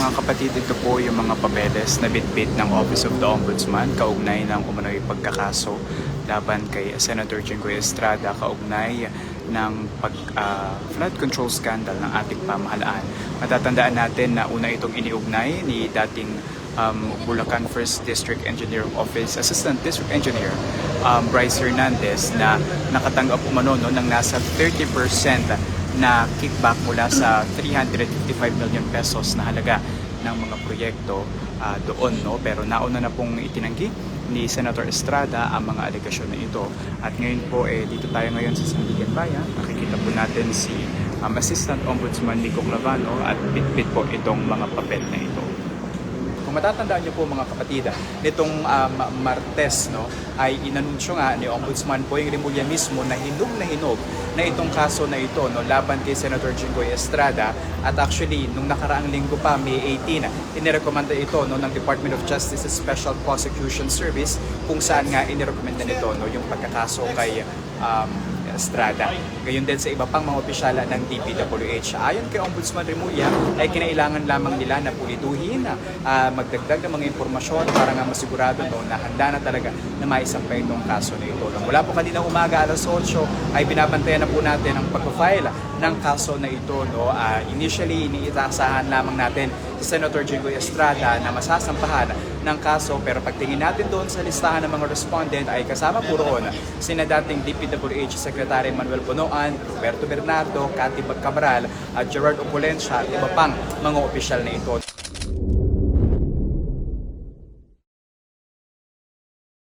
Mga kapatid, ito po yung mga papeles na bitbit ng Office of the Ombudsman kaugnay ng umano'y pagkakaso laban kay Senator Jinggoy Estrada kaugnay ng flood control scandal ng ating pamahalaan. Matatandaan natin na una itong iniugnay ni dating Bulacan 1st District Engineering Office Assistant District Engineer Bryce Hernandez na nakatanggap umano ng nasa 30% na kickback mula sa 355 million pesos na halaga ng mga proyekto doon, no? Pero nauna na pong itinanggi ni Senator Estrada ang mga alegasyon na ito. At ngayon po dito tayo ngayon sa Sandigan Bayan. Nakikita po natin si Assistant Ombudsman Nico Clavano at bitbit po itong mga papel na ito. Kung matatandaan niyo po mga kapatid, nitong Martes, no, ay inanunsyo nga ni Ombudsman Boying Rimulya mismo na hinog na itong kaso na ito, no, laban kay Senator Jinggoy Estrada. At actually nung nakaraang linggo pa, May 18, inirekomenda ito, no, ng Department of Justice Special Prosecution Service kung saan nga inirekomenda nito, no, yung pagkakaso kay Estrada. Gayon din sa iba pang mga opisyala ng DPWH. Ayon kay Ombudsman Rimulya, ay kinailangan lamang nila na pulituhin, magdagdag ng mga impormasyon para nga masigurado, no, na handa na talaga na maisampay itong kaso na ito. Mula po kanina umaga alas 8 ay binabantayan na po natin ang pag-file ng kaso na ito. No. Initially, iniitasahan lamang natin si Senator Jinggoy Estrada na masasampahan ng kaso, pero pagtingin natin doon sa listahan ng mga respondent ay kasama po roon sina dating DPWH Secretary Manuel Bonoan, Roberto Bernardo, Cathy Cabral at Gerard Opulencia at iba pang mga opisyal na ito.